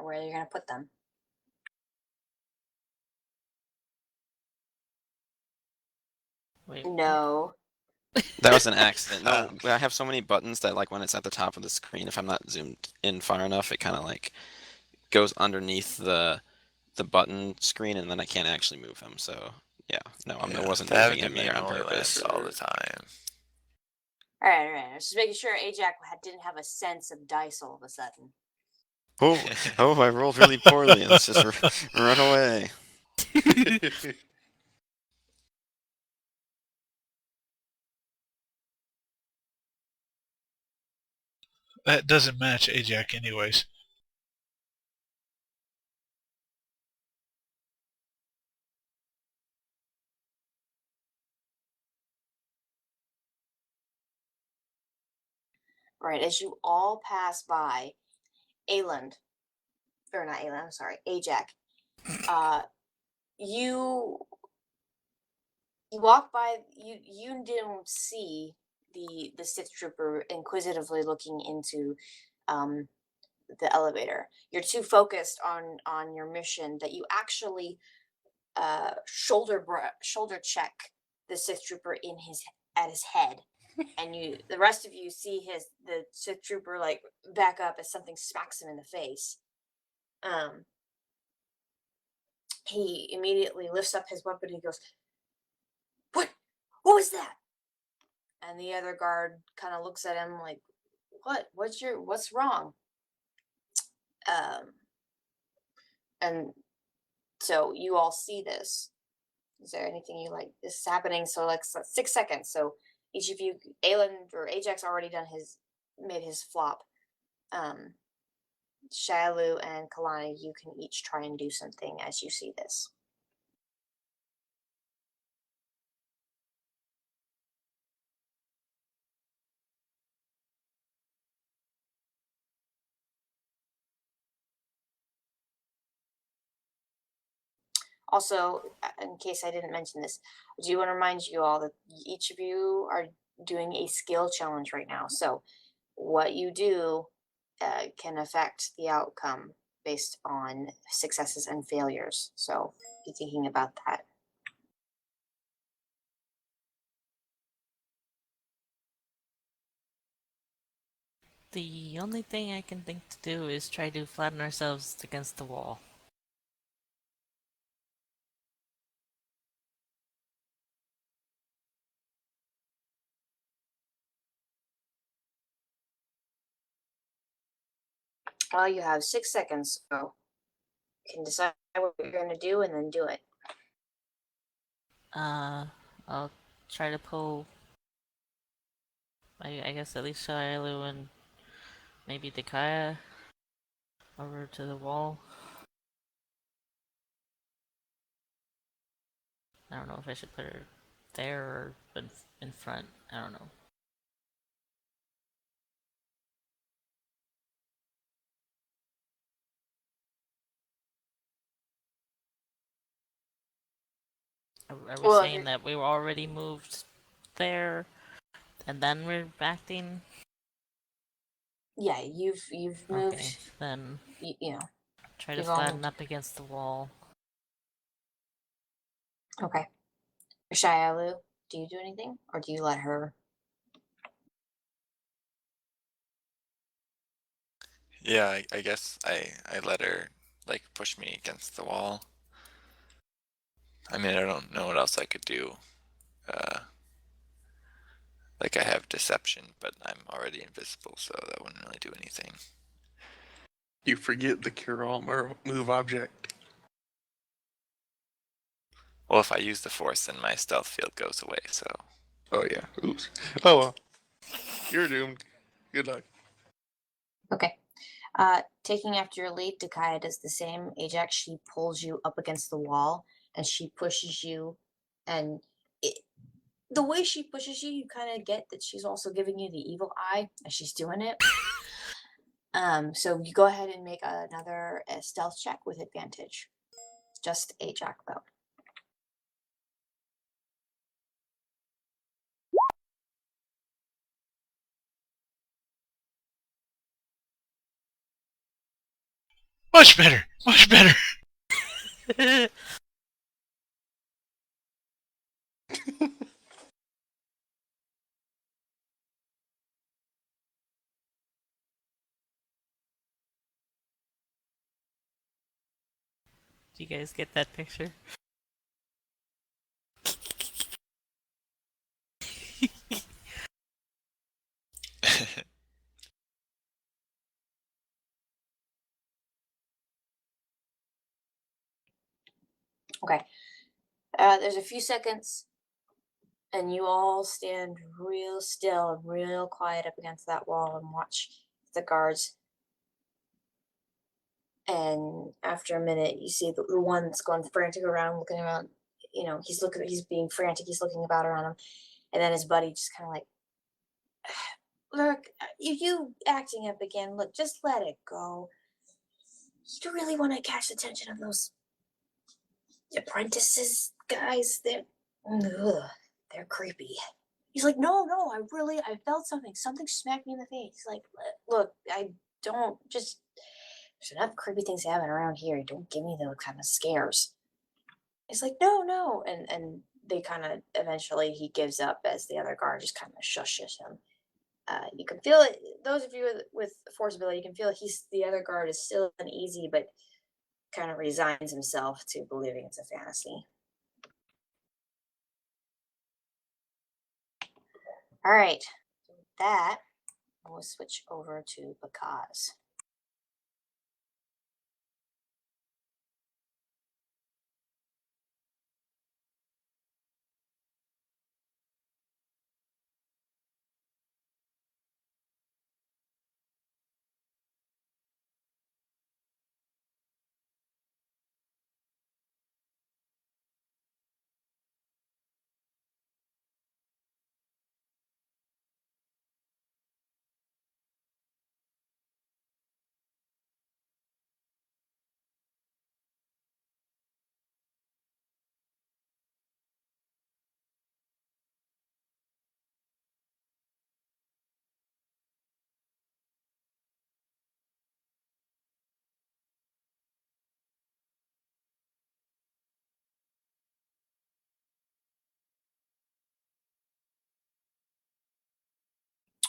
or where you're going to put them. Wait. No. That was an accident. No, I have so many buttons that like when it's at the top of the screen, if I'm not zoomed in far enough, it kind of like goes underneath the button screen, and then I can't actually move them. So yeah, no, I wasn't that moving happened to him me there in on Holy purpose. Land all the time. All right, all right. I was just making sure Ajax didn't have a sense of dice all of a sudden. Oh, I rolled really poorly. Let's just run away. That doesn't match Ajax anyways. Right, as you all pass by, Aland, or not Aland, I'm sorry, Ajax, you walk by, you didn't see the Sith trooper inquisitively looking into the elevator. You're too focused on your mission that you actually shoulder check the Sith trooper at his head, and the rest of you see the Sith trooper like back up as something smacks him in the face. He immediately lifts up his weapon. And he goes, "What? What was that?" And the other guard kind of looks at him like, "What? What's wrong?" And so you all see this. Is there anything you like? This is happening. So like 6 seconds. So each of you, Aelan or Ajax, already made his flop. Shialu and Kalani, you can each try and do something as you see this. Also, in case I didn't mention this, I do want to remind you all that each of you are doing a skill challenge right now. So what you do can affect the outcome based on successes and failures. So be thinking about that. The only thing I can think to do is try to flatten ourselves against the wall. Well, you have 6 seconds, so you can decide what you're going to do and then do it. I'll try to pull, I guess at least Shialu and maybe Dekaya over to the wall. I don't know if I should put her there or in front. I don't know. Are we saying that we were already moved there and then we're acting? Yeah, you've moved. Okay, then You know. try to flatten up against the wall. Okay. Shialu, do you do anything, or do you let her? Yeah, I guess I let her like push me against the wall. I mean, I don't know what else I could do. Like I have deception, but I'm already invisible, so that wouldn't really do anything. You forget the cure-all move object. Well, if I use the force, then my stealth field goes away, so... Oh yeah, oops. Oh well. You're doomed. Good luck. Okay. Taking after your lead, Dakaya does the same. Ajax, she pulls you up against the wall, and she pushes you, and the way she pushes you, you kind of get that she's also giving you the evil eye as she's doing it. So you go ahead and make another stealth check with advantage. Just Ajax, though. Much better. Much better. Do you guys get that picture? Okay. There's a few seconds, and you all stand real still and real quiet up against that wall and watch the guards. And after a minute, you see the one that's going frantic around, looking around. You know, he's being frantic. He's looking about around him, and then his buddy just kind of like, look, if you acting up again, look, just let it go. You don't really want to catch the attention of those apprentices, guys. They're creepy. He's like, no, I felt something. Something smacked me in the face. He's like, look, I don't just. There's enough creepy things happening around here. Don't give me those kind of scares. It's like, no, and they kind of eventually he gives up as the other guard just kind of shushes him. You can feel it. Those of you with force ability, you can feel the other guard is still uneasy, but kind of resigns himself to believing it's a fantasy. All right, with that we'll switch over to Bakaz.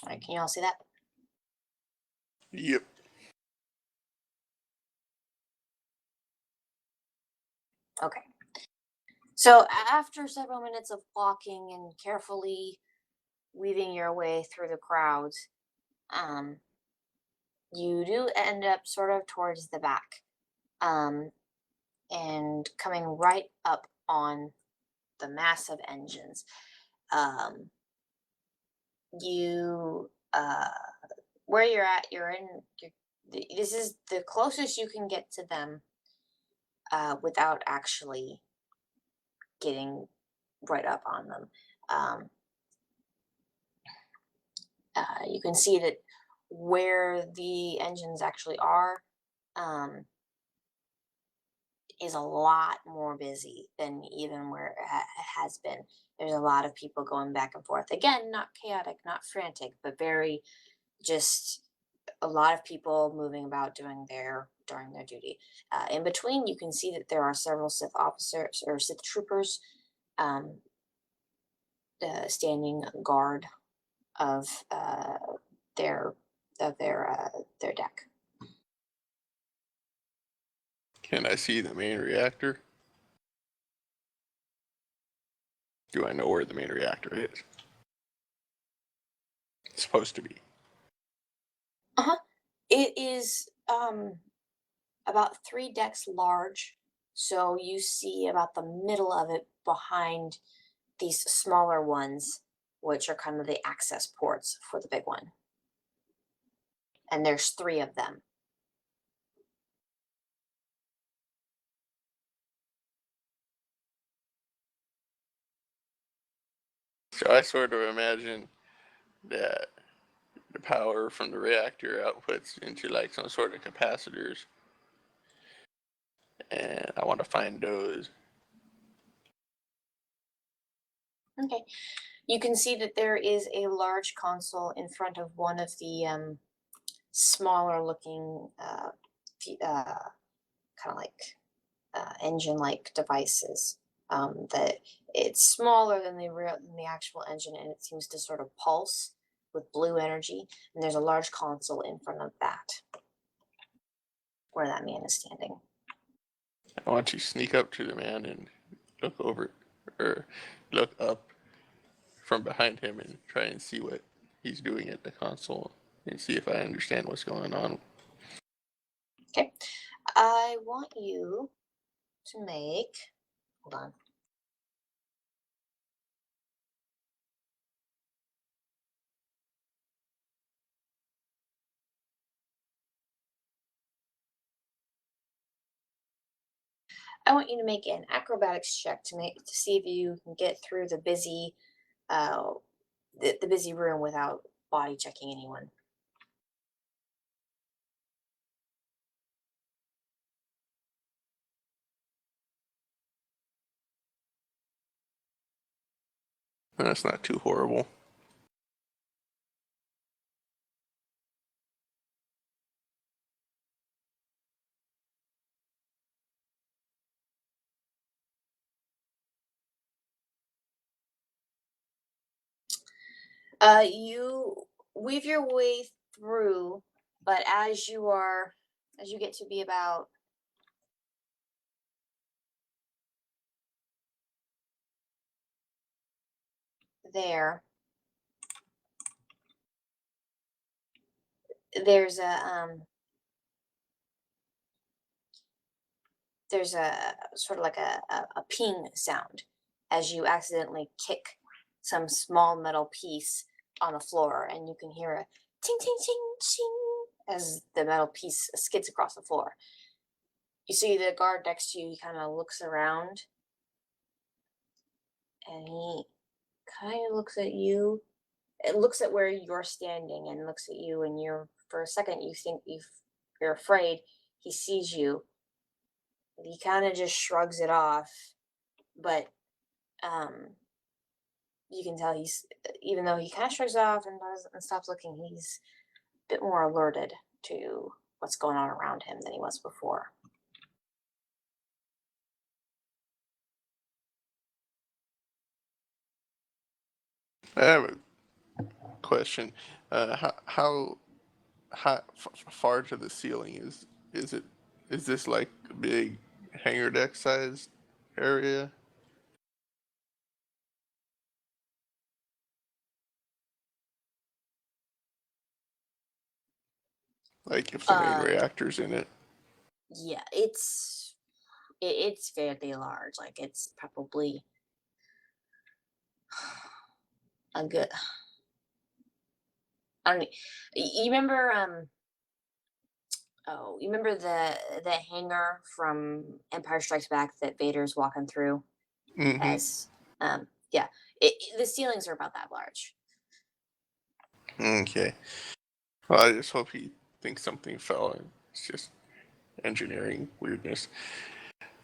All right, can you all see that? Yep. Okay. So after several minutes of walking and carefully weaving your way through the crowds, you do end up sort of towards the back, and coming right up on the massive engines. You where you're at, this is the closest you can get to them without actually getting right up on them. You can see that where the engines actually are is a lot more busy than even where it has been. There's a lot of people going back and forth. Again, not chaotic, not frantic, but very just a lot of people moving about during their duty. In between, you can see that there are several Sith officers or Sith troopers standing guard of their deck. Can I see the main reactor? Do I know where the main reactor is? It's supposed to be. It is about 3 decks large, so you see about the middle of it behind these smaller ones, which are kind of the access ports for the big one. And there's 3 of them. So I sort of imagine that the power from the reactor outputs into like some sort of capacitors. And I want to find those. Okay. You can see that there is a large console in front of one of the smaller looking kind of like engine-like devices. That it's smaller than the actual engine, and it seems to sort of pulse with blue energy. And there's a large console in front of that, where that man is standing. I want to sneak up to the man and look over, or look up from behind him and try and see what he's doing at the console and see if I understand what's going on. Okay, I want you to make. Hold on. I want you to make an acrobatics check to see if you can get through the busy busy room without body checking anyone. That's not too horrible. You weave your way through, but as you get to be about there, there's a sort of like a ping sound as you accidentally kick some small metal piece on the floor, and you can hear a ting ting ting ting as the metal piece skids across the floor. You see the guard next to you, he kind of looks around, and he kind of looks at you. It looks at where you're standing and looks at you, and for a second you think you're afraid. He sees you. He kind of just shrugs it off, but you can tell even though he kind of shrugs it off and stops looking, he's a bit more alerted to what's going on around him than he was before. I have a question. How far to the ceiling is it? Is this like a big hangar deck sized area? Like if the main reactor's in it? Yeah, it's fairly large. Like it's probably a good. I don't know. You remember oh, you remember the hangar from Empire Strikes Back that Vader's walking through? Mm-hmm. As yeah, the ceilings are about that large. Okay. Well, I just hope he thinks something fell and it's just engineering weirdness.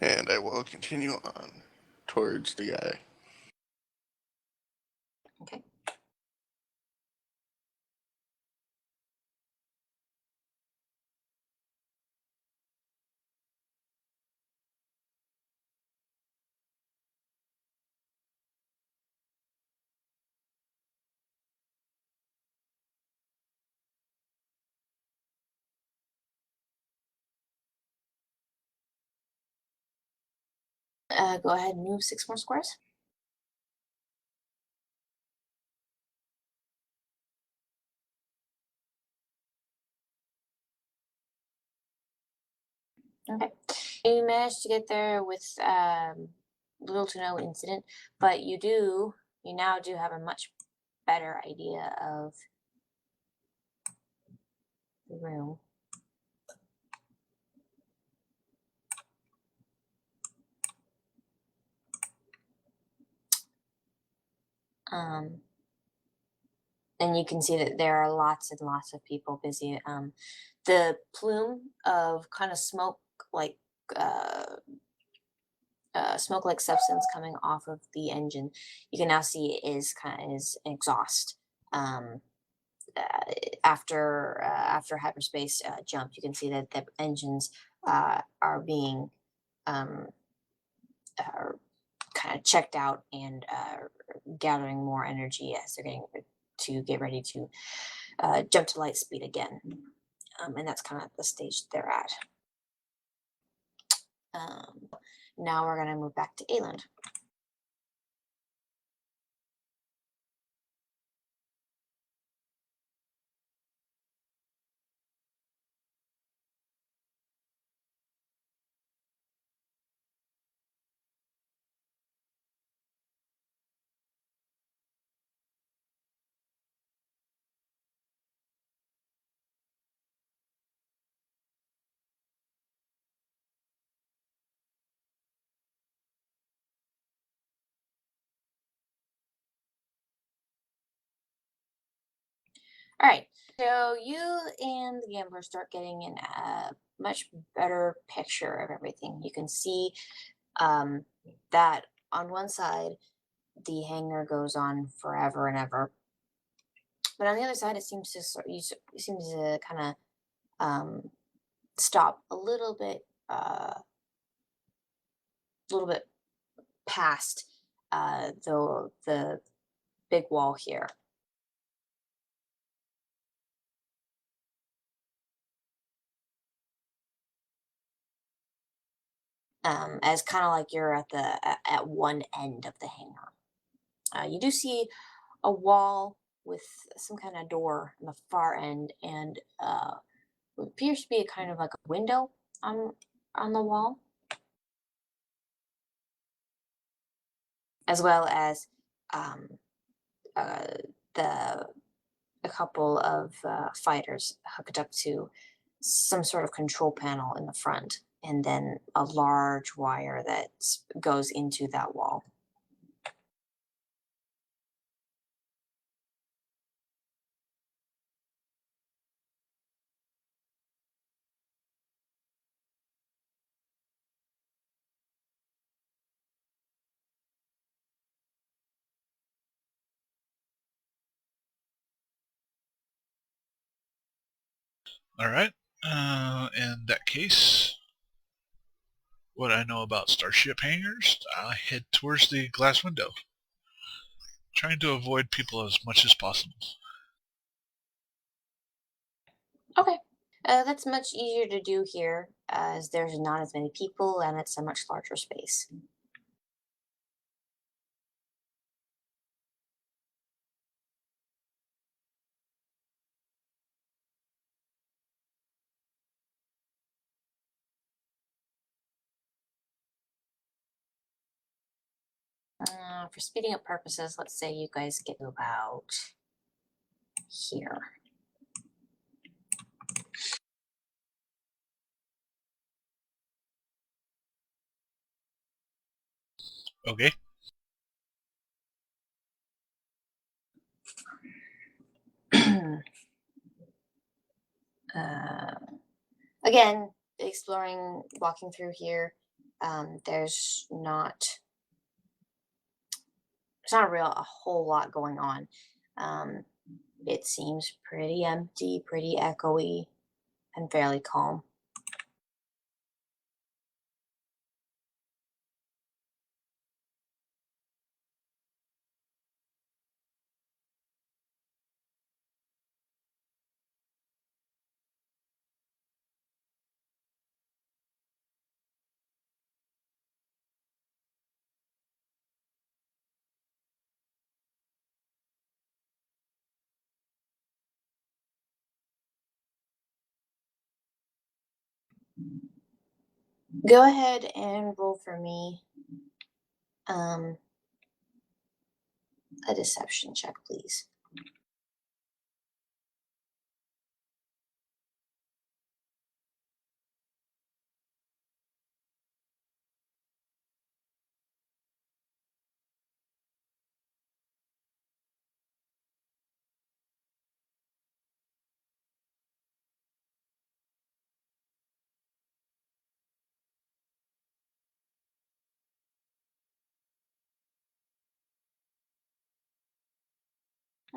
And I will continue on towards the guy. Okay. Go ahead and move 6 more squares. Okay. You managed to get there with little to no incident, but you now do have a much better idea of the room. And you can see that there are lots and lots of people busy. The plume of kind of smoke like substance coming off of the engine, you can now see is exhaust. after hyperspace jump, you can see that the engines are being um, kind of checked out and gathering more energy as they're get ready to jump to light speed again. And that's kind of the stage they're at. Now we're going to move back to Ayland. All right, so you and the gambler start getting in a much better picture of everything. You can see that on one side, the hangar goes on forever and ever, but on the other side, it seems to kind of stop a little bit past the big wall here. As kind of like you're at one end of the hangar. You do see a wall with some kind of door on the far end, and what appears to be a kind of like a window on the wall, as well as the a couple of fighters hooked up to some sort of control panel in the front, and then a large wire that goes into that wall. All right. In that case, what I know about starship hangars, I head towards the glass window, trying to avoid people as much as possible. Okay. That's much easier to do here, as there's not as many people and it's a much larger space. For speeding up purposes, let's say you guys get to about here. Okay. uh, Again, walking through here, there's not a whole lot going on. It seems pretty empty, pretty echoey, and fairly calm. Go ahead and roll for me a deception check, please.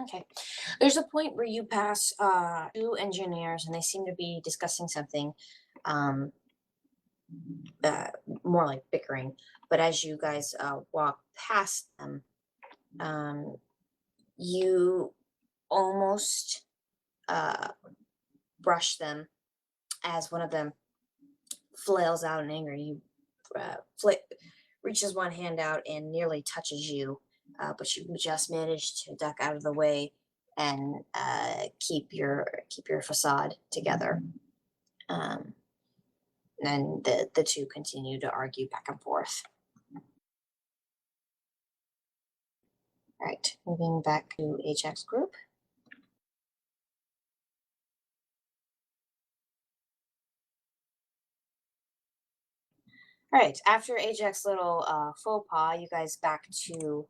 Okay. There's a point where you pass two engineers and they seem to be discussing something, um, uh, more like bickering. But as you guys walk past them, um, you almost brush them as one of them flails out in anger. You reaches one hand out and nearly touches you, but you just manage to duck out of the way and keep your facade together. Um, and the two continue to argue back and forth. All right, moving back to Ajax group. All right, after Ajax little faux pas, you guys back to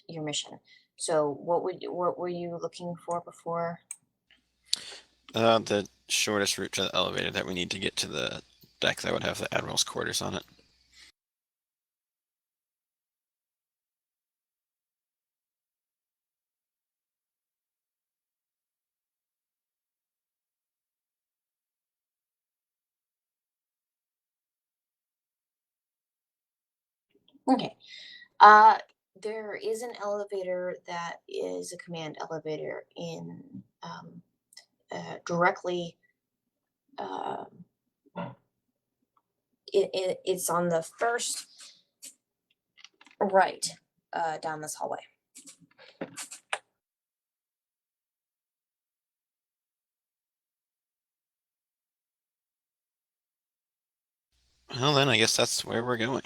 your mission. So what were you looking for before? The shortest route to the elevator that we need to get to the deck that would have the Admiral's quarters on it. Okay. There is an elevator that is a command elevator in directly. It's on the first right down this hallway. Well, then I guess that's where we're going.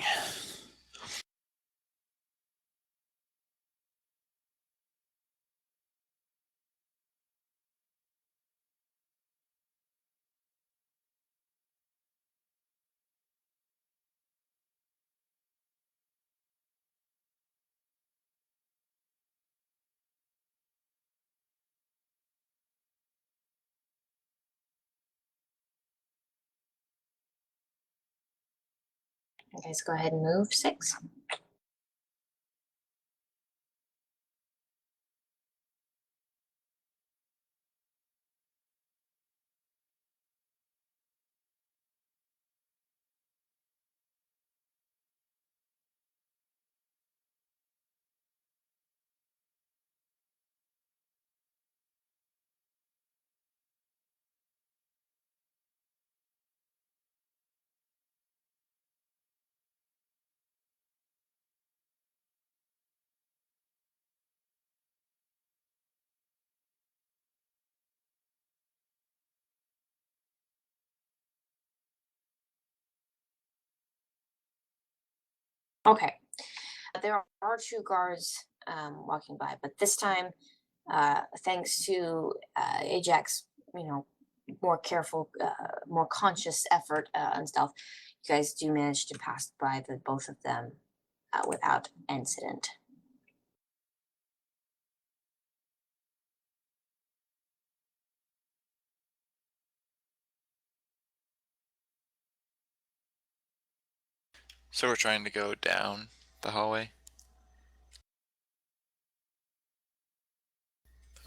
You guys go ahead and move 6. Okay. There are 2 guards walking by, but this time, thanks to Ajax, more careful, more conscious effort and stealth, you guys do manage to pass by the both of them without incident. So we're trying to go down the hallway.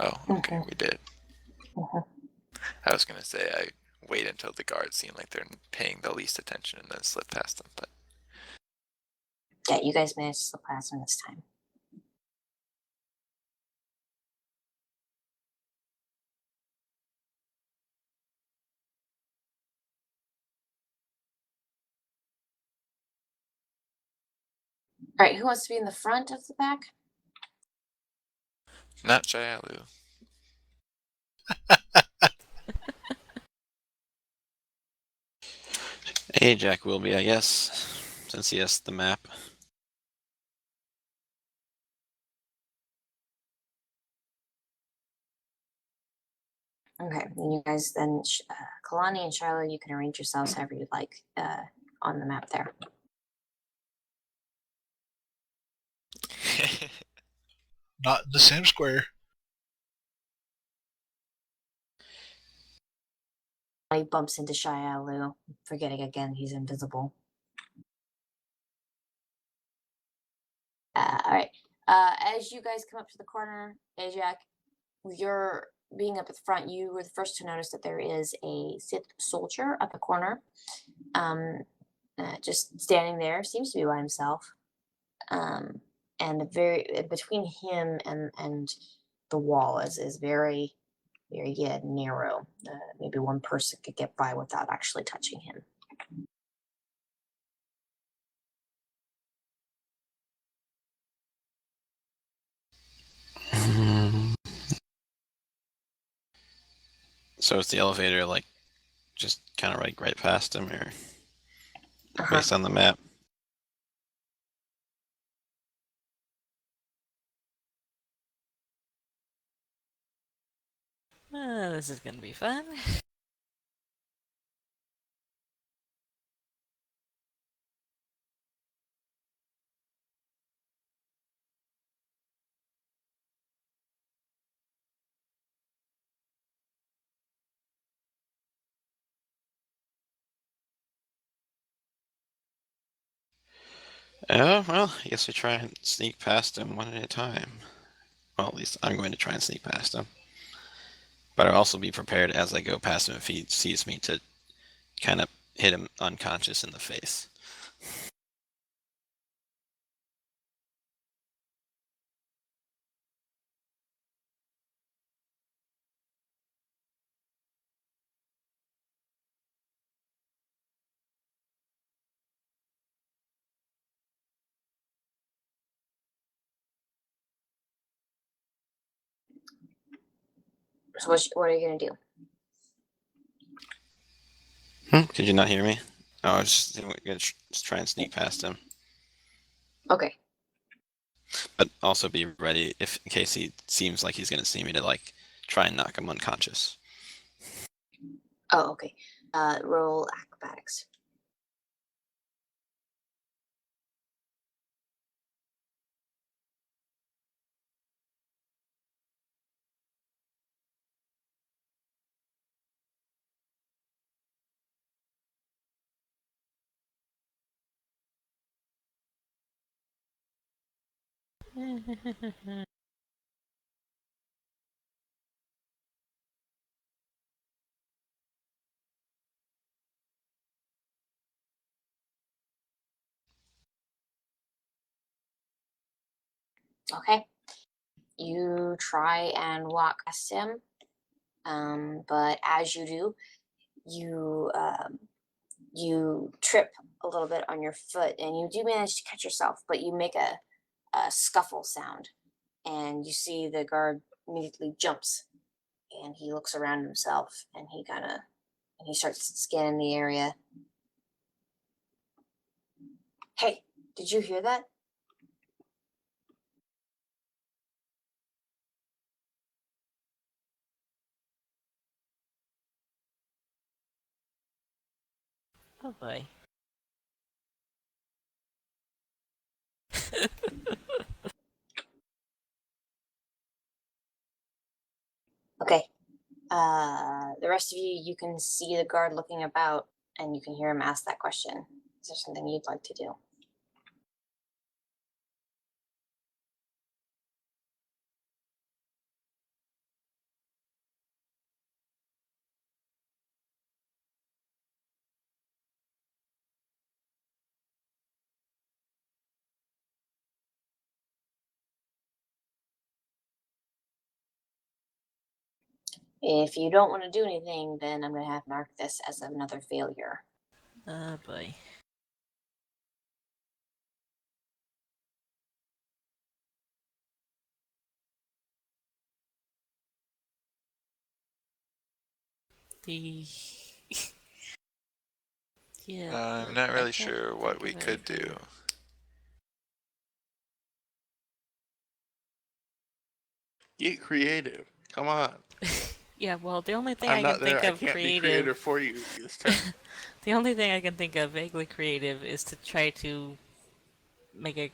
Oh, okay, we did. Mhm. I was gonna say I wait until the guards seem like they're paying the least attention and then slip past them, but Yeah, you guys managed to slip past them this time. All right, who wants to be in the front of the back? not Shialu. Ajax will be, I guess, since he has the map. Okay, and you guys then, Kalani and Shiloh, you can arrange yourselves however you'd like on the map there. Not in the same square. He bumps into Shialu, forgetting again he's invisible. All right. As you guys come up to the corner, Ajax, you're being up at the front. You were the first to notice that there is a Sith soldier at the corner, just standing there. Seems to be by himself. And very between him and the wall is very narrow. Maybe one person could get by without actually touching him. So is the elevator like just kind of like right past him, or Uh-huh. based on the map? This is gonna be fun. Oh, well, I guess we try and sneak past him one at a time. Well, at least I'm going to try and sneak past him. But I'll also be prepared as I go past him if he sees me to kind of hit him unconscious in the face. So what are you gonna do? Could you not hear me? Oh, I was just going to just try and sneak past him. Okay. But also be ready if in case he seems like he's going to see me to like try and knock him unconscious. Oh, okay. Roll acrobatics. Okay. You try and walk past him, but as you do, you trip a little bit on your foot, and you do manage to catch yourself, but you make a scuffle sound, and you see the guard immediately jumps, and he looks around himself, and he starts scanning the area. Hey, did you hear that? Oh boy. Okay. The rest of you can see the guard looking about, and you can hear him ask that question. Is there something you'd like to do? If you don't want to do anything, then I'm going to have mark this as another failure. Oh boy. The yeah. I'm not I really can't sure what think we of could anything. do. Get creative. Come on. Yeah, well, the only thing I'm I can not there. think I of can't be creative, creative for you this time. the only thing I can think of vaguely creative is to try to make a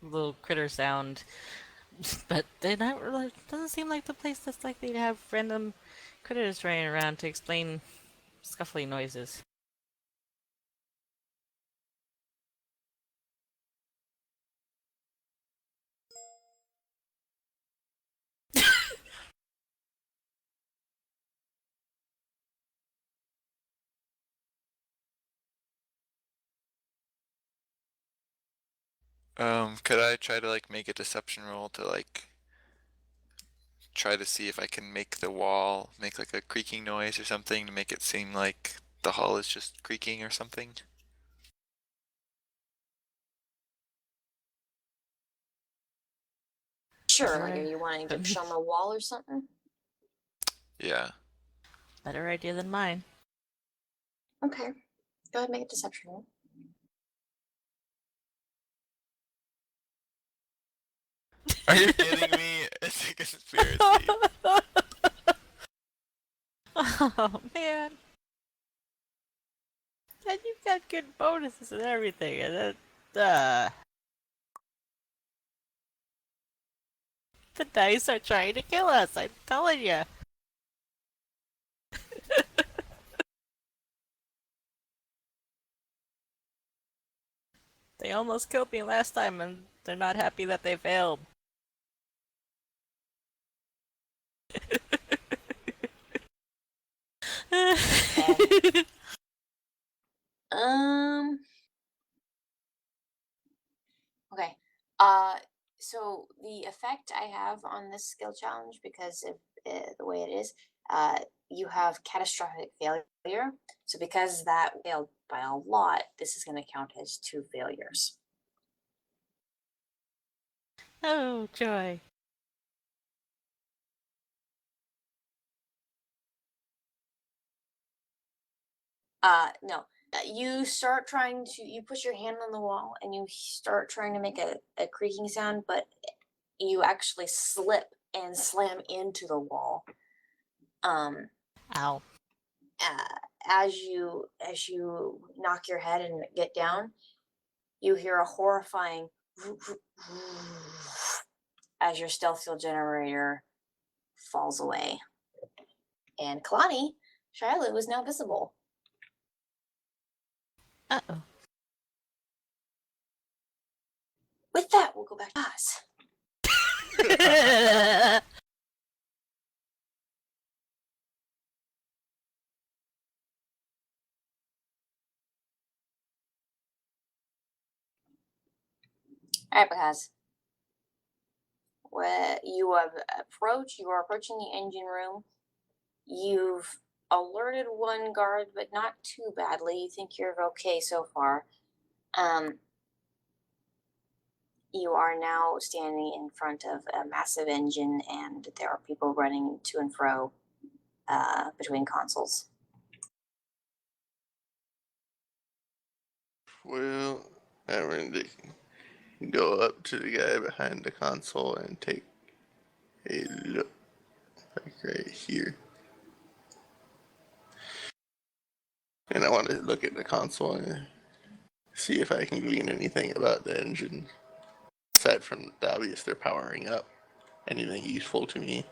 little critter sound, but they're not really. Doesn't seem like the place that's likely to have random critters running around to explain scuffly noises. Could I try to like make a deception roll to like try to see if I can make the wall make like a creaking noise or something to make it seem like the hull is just creaking or something? Sure, like Better- are you wanting to push on the wall or something? Yeah. Better idea than mine. Okay. Go ahead and make a deception roll. Are you kidding me? It's a conspiracy. Oh man. And you've got good bonuses and everything, and then, the dice are trying to kill us, I'm telling you. They almost killed me last time, and they're not happy that they failed. Um. Okay. So the effect I have on this skill challenge, because of the way it is, you have catastrophic failure. So because that failed by a lot, this is going to count as 2 failures. Oh, joy. No. You start trying to, you put your hand on the wall and you start trying to make a creaking sound, but you actually slip and slam into the wall. Ow. As you knock your head and get down, you hear a horrifying as your stealth field generator falls away. And Kalani, Shiloh is now visible. Uh-oh. With that, we'll go back to us. All right, because where you are approaching the engine room. You've alerted one guard, but not too badly. You think you're okay so far. You are now standing in front of a massive engine, and there are people running to and fro between consoles. Well, I'm going to go up to the guy behind the console and take a look, like right here. And I want to look at the console and see if I can glean anything about the engine. Aside from the obvious they're powering up. Anything useful to me.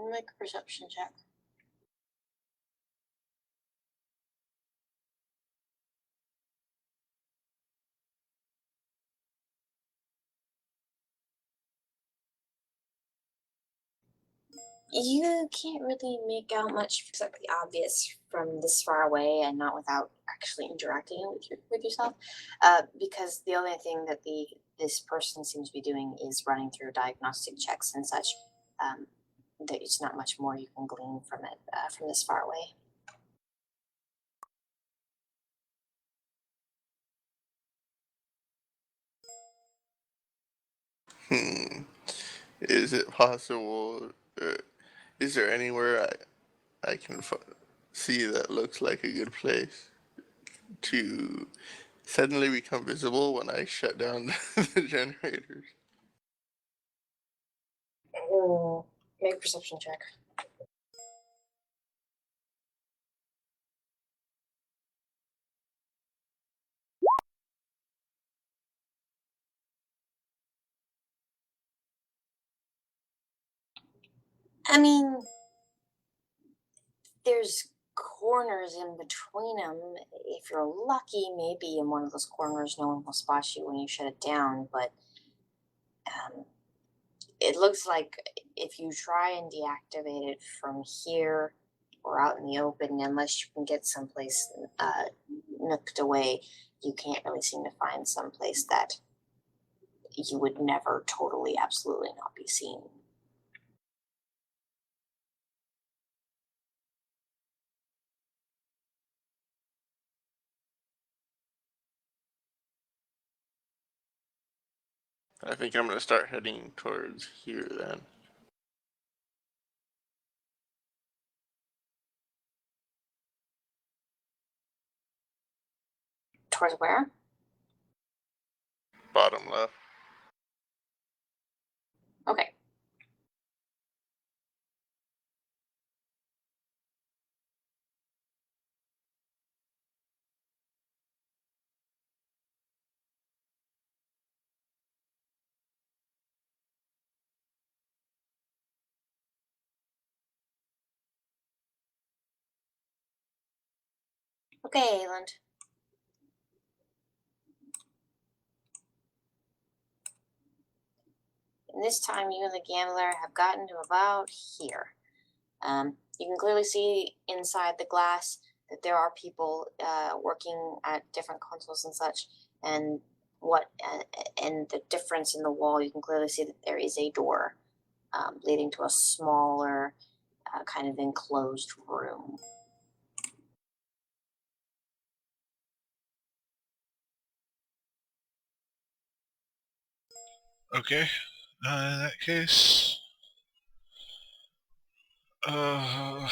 Make a perception check. You can't really make out much except the obvious from this far away and not without actually interacting with yourself. Because the only thing that this person seems to be doing is running through diagnostic checks and such. There's not much more you can glean from it from this far away. Is it possible? Is there anywhere I can see that looks like a good place to suddenly become visible when I shut down the generators? Make a perception check. I mean, there's corners in between them. If you're lucky, maybe in one of those corners, no one will spot you when you shut it down. But it looks like if you try and deactivate it from here or out in the open, unless you can get someplace nooked away, you can't really seem to find someplace that you would never totally, absolutely not be seen. I think I'm gonna start heading towards here then. Towards where? Bottom left. Okay. Okay, Ayland. And this time you and the gambler have gotten to about here. You can clearly see inside the glass that there are people working at different consoles and such, and and the difference in the wall. You can clearly see that there is a door leading to a smaller, kind of enclosed room. Okay. In that case, uh,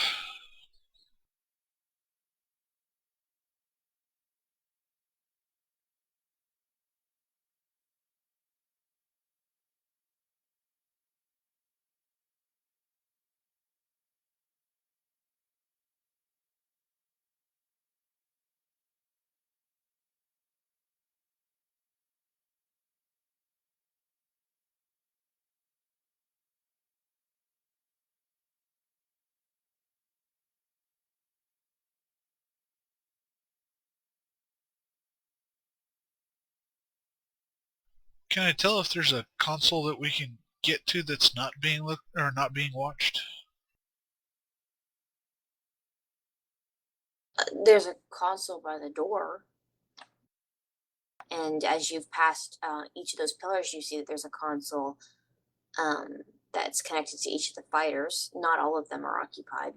can I tell if there's a console that we can get to that's not being looked or not being watched? There's a console by the door. And as you've passed each of those pillars, you see that there's a console that's connected to each of the fighters. Not all of them are occupied.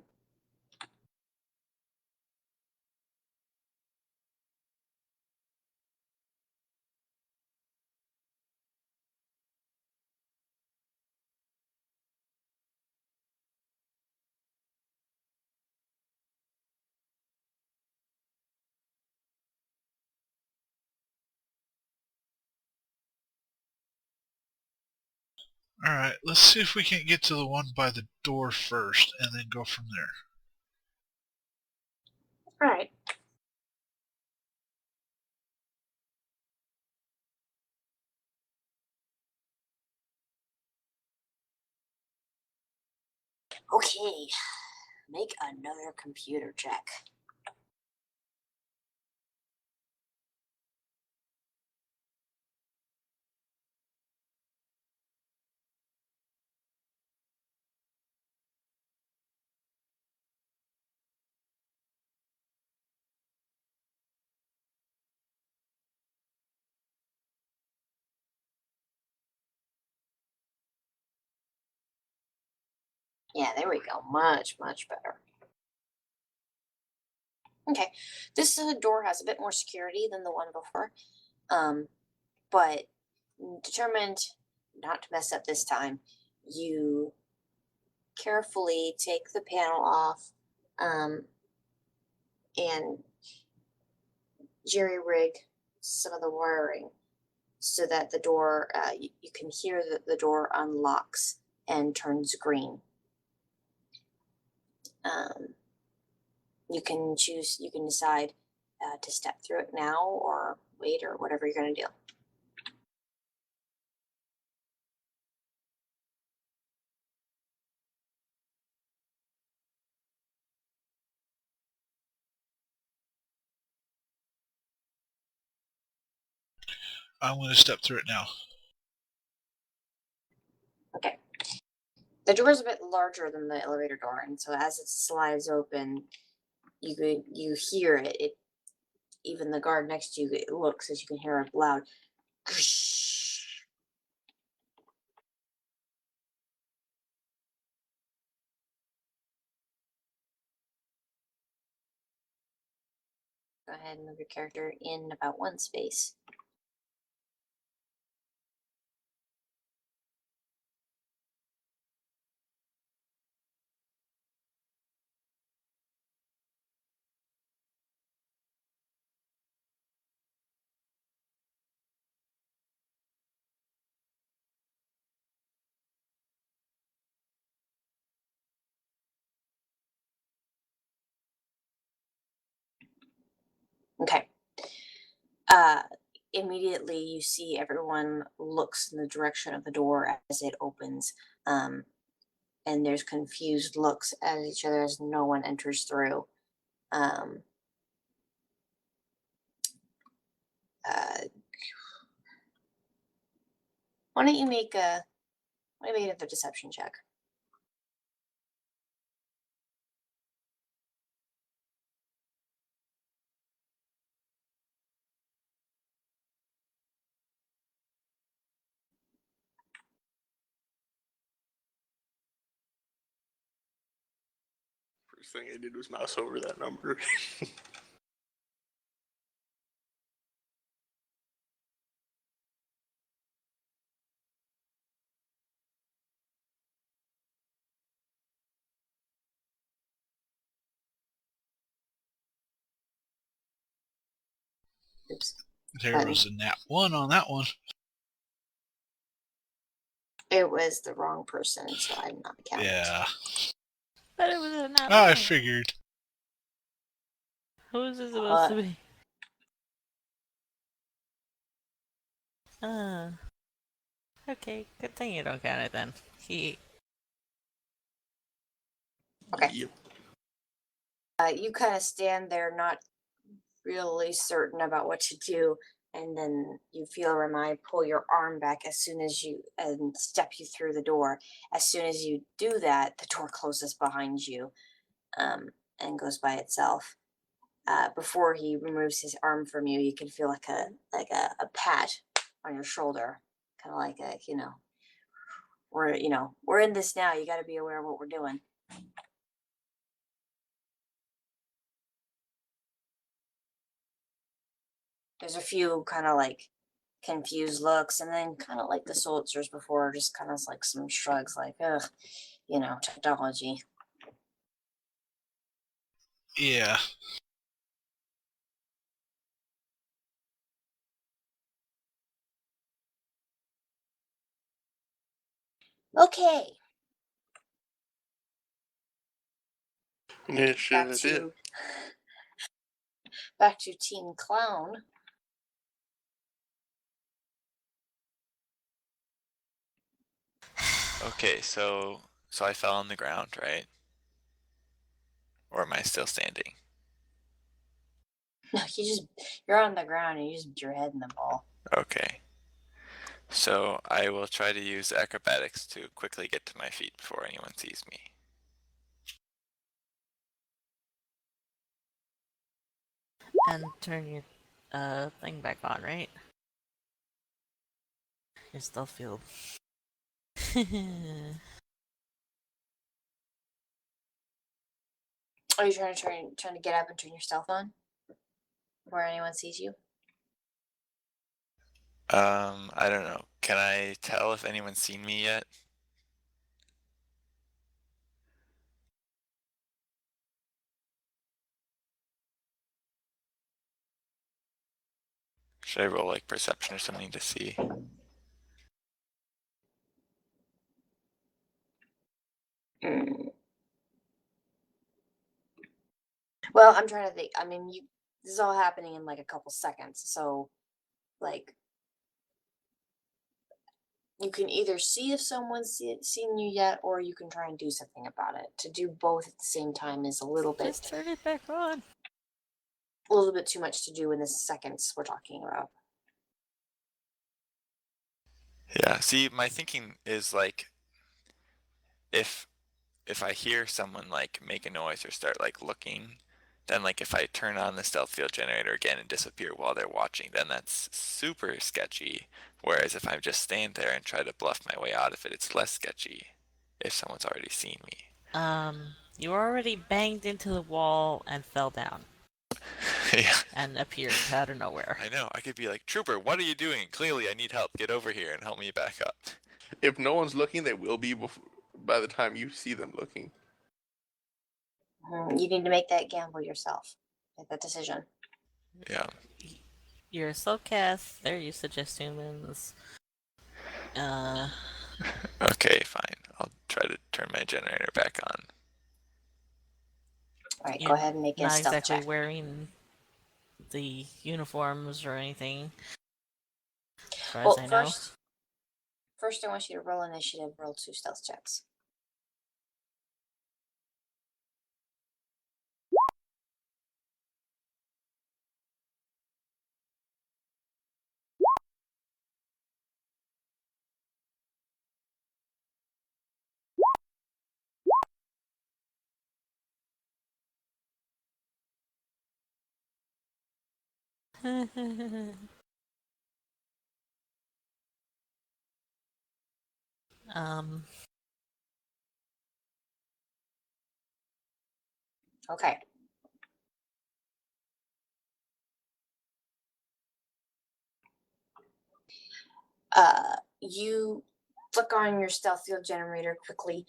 Alright, let's see if we can't get to the one by the door first and then go from there. All right. Okay. Make another computer check. Yeah, there we go. Much, much better. Okay. This door has a bit more security than the one before. But determined not to mess up this time, you carefully take the panel off and jerry rig some of the wiring so that the door, you can hear that the door unlocks and turns green. You can choose, you can decide to step through it now or wait or whatever you're going to do. I'm going to step through it now. Okay. The door is a bit larger than the elevator door, and so as it slides open, you hear it. Even the guard next to you, it looks as you can hear it loud. Go ahead and move your character in about one space. Okay. Immediately you see everyone looks in the direction of the door as it opens. And there's confused looks at each other as no one enters through. Um, why don't you make another deception check? First thing I did was mouse over that number. Oops. There was a nat 1 on that one. It was the wrong person, so I'm not counting. Yeah. But it was a not I one. figured. Who is it supposed to be? Okay, good thing you don't count it then. Okay. Yep. You kind of stand there, not really certain about what to do, and then you feel Ramai pull your arm back as soon as you and step you through the door. As soon as you do that, the door closes behind you, and goes by itself. Before he removes his arm from you, you can feel like a pat on your shoulder, kind of like we're in this now. You got to be aware of what we're doing. There's a few kind of like confused looks, and then kind of like the soldiers before, just kind of like some shrugs, like, ugh, technology. Yeah. Okay, Initiative is it. back to Team Clown. Okay, so I fell on the ground, right? Or am I still standing? No, you're on the ground and you just beat your head in the ball. Okay. So I will try to use acrobatics to quickly get to my feet before anyone sees me. And turn your thing back on, right? You still feel. Are you trying to get up and turn your stealth on, where anyone sees you? I don't know. Can I tell if anyone's seen me yet? Should I roll like perception or something to see? Well, I'm trying to think. I mean, this is all happening in like a couple seconds, so like you can either see if someone's seen you yet, or you can try and do something about it. To do both at the same time is a little Just turn it back on. too much to do in the seconds we're talking about. Yeah, see, my thinking is like if I hear someone like make a noise or start like looking, then like if I turn on the stealth field generator again and disappear while they're watching, then that's super sketchy. Whereas if I just stand there and try to bluff my way out of it, it's less sketchy if someone's already seen me. You already banged into the wall and fell down Yeah, and appeared out of nowhere. I know. I could be like, Trooper, what are you doing? Clearly I need help. Get over here and help me back up. If no one's looking, they will be by the time you see them looking. You need to make that gamble yourself. Make that decision. Yeah. You're a slowcast. They're used to just humans. Okay, fine. I'll try to turn my generator back on. All right, You're go ahead and make a not stealth exactly check. wearing the uniforms or anything. As far Well, as I know. first I want you to roll initiative, roll 2 stealth checks. um, Okay. You flick on your stealth field generator quickly,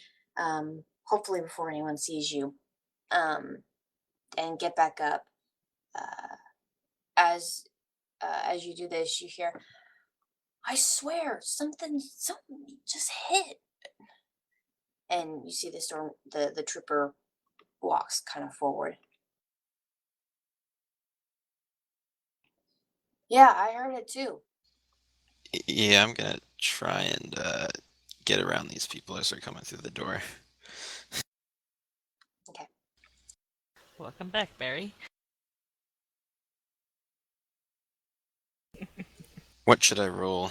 hopefully before anyone sees you, and get back up. As you do this, you hear, "I swear, something just hit," and you see the trooper walks kind of forward. Yeah, I heard it too. Yeah, I'm gonna try and get around these people as they're coming through the door. welcome back, Barry. What should I roll?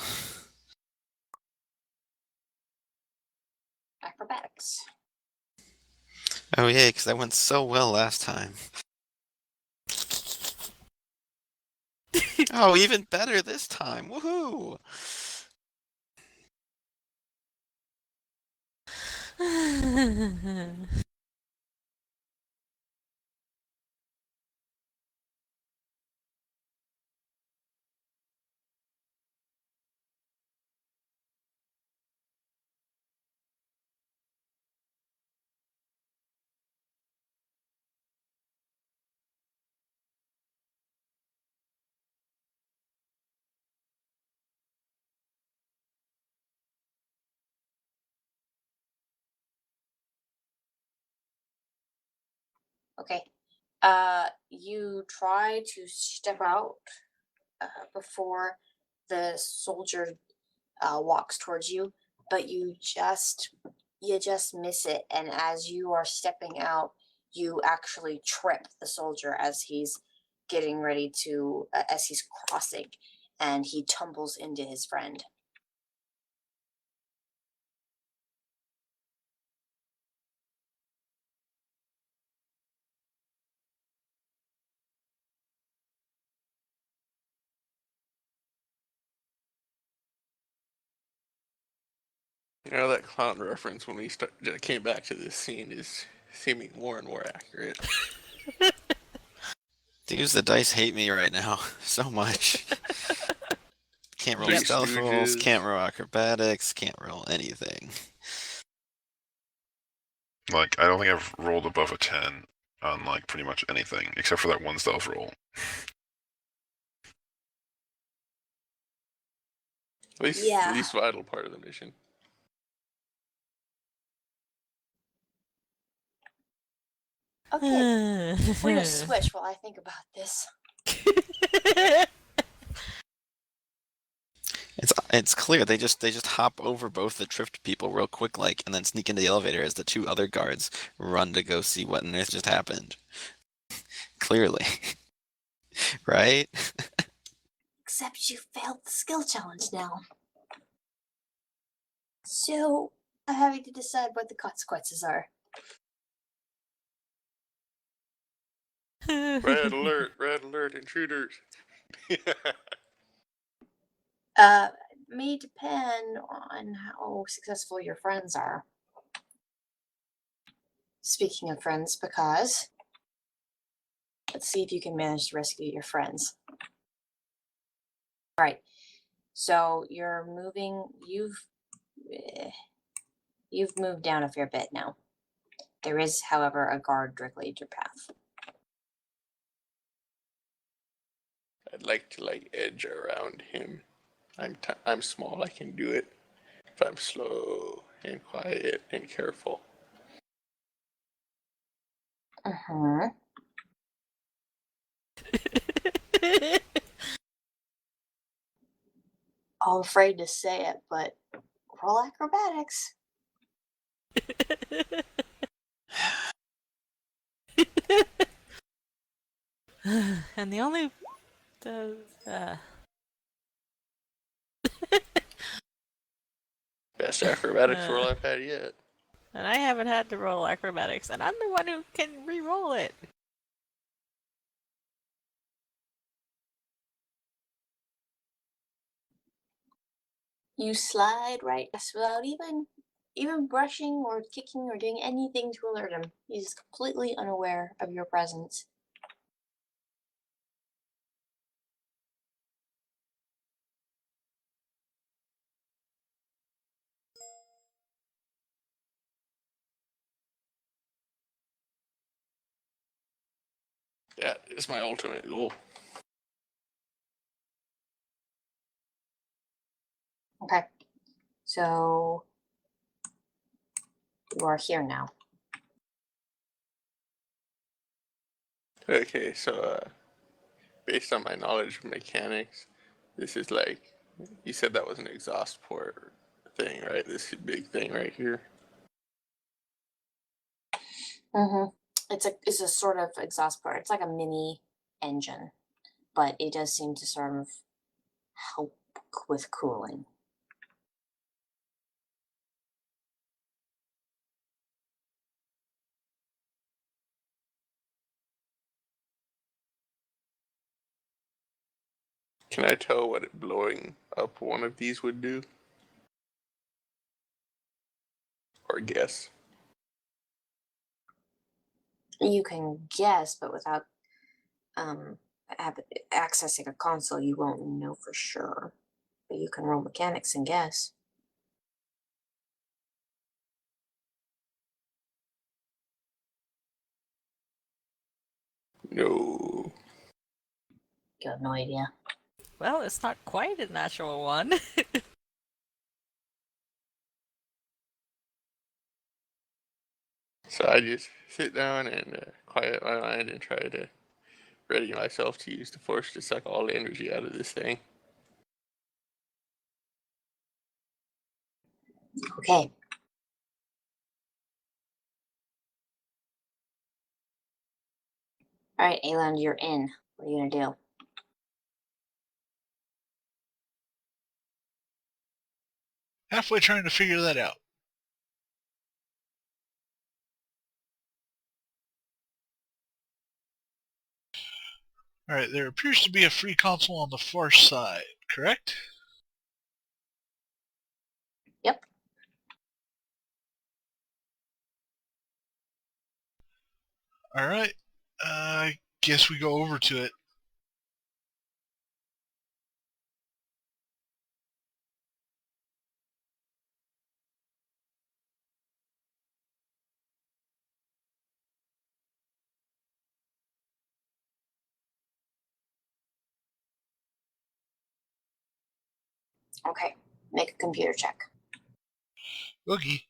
Acrobatics. Oh yeah, because that went so well last time. Oh, even better this time! Woohoo! Okay. You try to step out before the soldier walks towards you, but you just miss it. And as you are stepping out, you actually trip the soldier as he's getting ready to as he's crossing, and he tumbles into his friend. You know, that clown reference when we came back to this scene is seeming more and more accurate. Dudes, the dice hate me right now so much. Can't roll Three stealth rolls, Stooges. can't roll acrobatics, can't roll anything. Like, I don't think I've rolled above a 10 on, like, pretty much anything, except for that one stealth roll. At least Yeah. the least vital part of the mission. Okay, we're gonna switch while I think about this. It's clear they just hop over both the tripped people real quick, like, and then sneak into the elevator as the 2 other guards run to go see what on earth just happened. Clearly, right? Except you failed the skill challenge now. So having to decide what the consequences are. Red alert, intruders. May depend on how successful your friends are. Speaking of friends, because let's see if you can manage to rescue your friends. All right. So you're moving. You've moved down a fair bit now. There is, however, a guard directly at your path. I'd like to like edge around him. I'm small. I can do it. If I'm slow and quiet and careful. Uh-huh. I'm afraid to say it, but roll acrobatics. And the only Best acrobatics roll I've had yet. and I haven't had to roll acrobatics, and I'm the one who can re-roll it. You slide right without even brushing or kicking or doing anything to alert him. He's completely unaware of your presence. That is my ultimate goal. Okay. So you are here now. Okay, so based on my knowledge of mechanics, this is like you said that was an exhaust port thing, right? This big thing right here. Mm-hmm. It's a sort of exhaust port. It's like a mini engine, but it does seem to sort of help with cooling. Can I tell what it blowing up one of these would do? Or guess? You can guess, but without um accessing a console, you won't know for sure. But you can roll mechanics and guess. No. You have no idea. Well, it's not quite a natural one. So I just sit down and quiet my mind and try to ready myself to use the force to suck all the energy out of this thing. Okay. All right, Ayland, you're in. What are you gonna do? Halfway trying to figure that out. Alright, there appears to be a free console on the far side, correct? Yep. Alright, I guess we go over to it. Okay. Make a computer check. Oogie.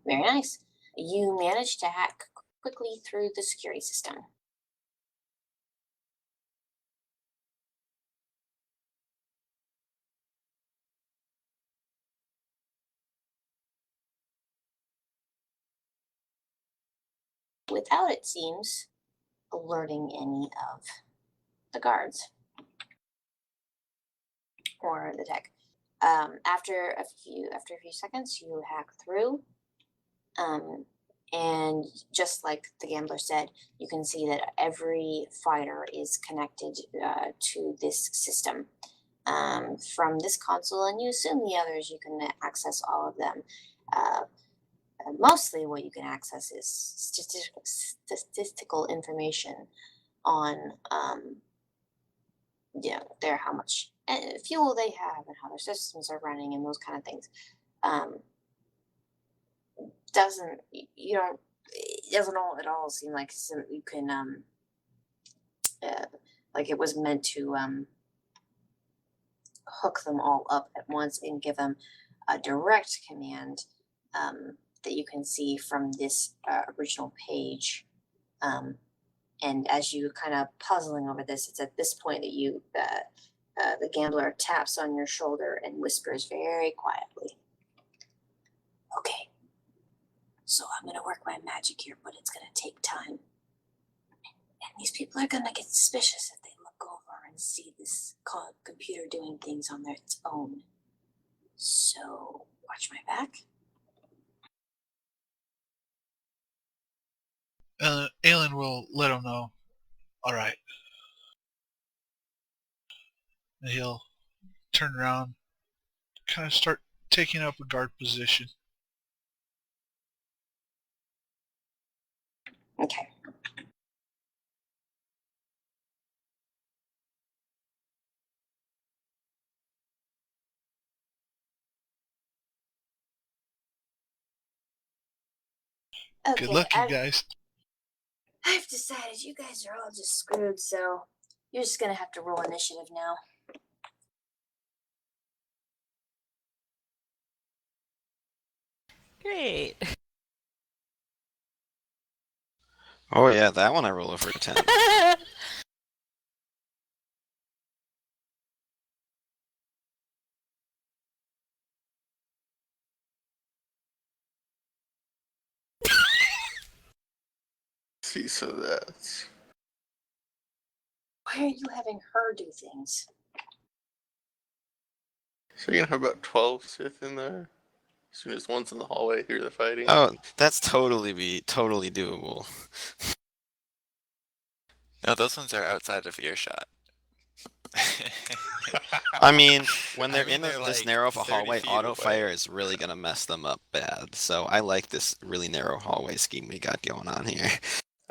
Very nice. You managed to hack quickly through the security system. without, it seems, alerting any of the guards or the tech. After a few seconds, you hack through, and just like the gambler said, you can see that every fighter is connected to this system from this console, and you assume the others you can access all of them. Mostly, what you can access is statistical information on how much fuel they have and how their systems are running and those kind of things. It doesn't all at all seem like you can like it was meant to hook them all up at once and give them a direct command that you can see from this original page. And as you kind of puzzling over this, it's at this point that you the gambler taps on your shoulder and whispers very quietly, "Okay, so I'm going to work my magic here, but it's going to take time. And these people are going to get suspicious if they look over and see this computer doing things on its own. So watch my back." Aelin will let him know. All right. And he'll turn around, kind of start taking up a guard position. Okay. Okay, Good luck, you guys. I've decided you guys are all just screwed, so you're just gonna have to roll initiative now. Great. Oh yeah, that one I roll over a 10. See, so that's Why are you having her do things? so you're gonna have about 12 Sith in there. As soon as one's in the hallway, hear the fighting. Oh, that's totally doable. No, those ones are outside of earshot. I mean, when they're I mean, in they're this like narrow of a 30 hallway, feet auto away. fire is really gonna mess them up bad. So I like this really narrow hallway scheme we got going on here.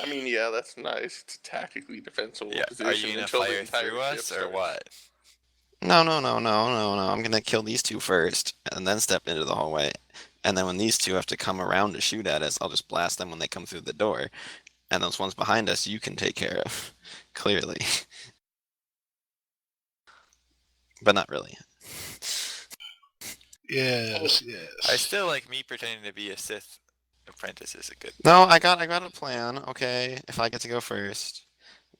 I mean, yeah, that's nice. It's a tactically defensible Yeah, position are you gonna until the fire entire through ship us or starts. what? No. I'm gonna kill these two first, and then step into the hallway. And then when these two have to come around to shoot at us, I'll just blast them when they come through the door. And those ones behind us, you can take care of, clearly. But not really. Yes. I still like me pretending to be a Sith apprentice is a good. No, I got a plan. Okay, if I get to go first,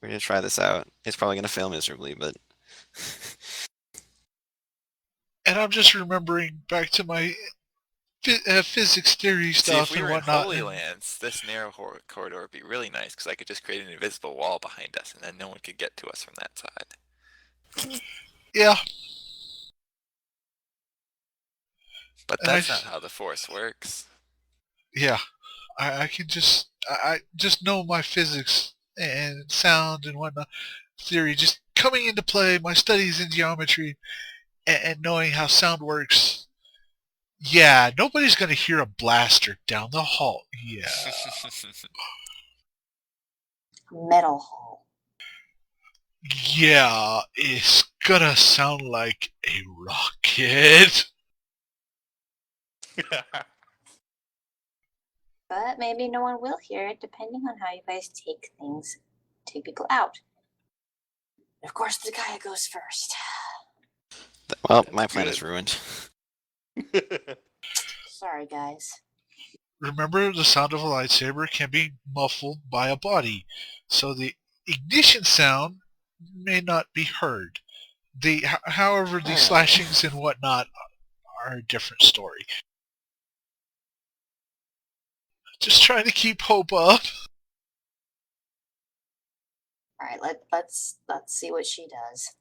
we're gonna try this out. It's probably gonna fail miserably, but And I'm just remembering back to my physics theory See, stuff if we and were in whatnot. Holy Lands, this narrow corridor would be really nice because I could just create an invisible wall behind us, and then no one could get to us from that side. Yeah. But And that's not how the Force works. Yeah. I can just I just know my physics and sound and whatnot theory just coming into play, my studies in geometry and knowing how sound works. Yeah, nobody's gonna hear a blaster down the hall. Yeah. Metal hall. Yeah, it's gonna sound like a rocket. But maybe no one will hear it, depending on how you guys take people out. Of course, the guy who goes first. well, my plan is ruined. Sorry, guys. Remember, the sound of a lightsaber can be muffled by a body, so the ignition sound may not be heard. However, the slashings and whatnot are a different story. Just trying to keep hope up. All right, let's see what she does.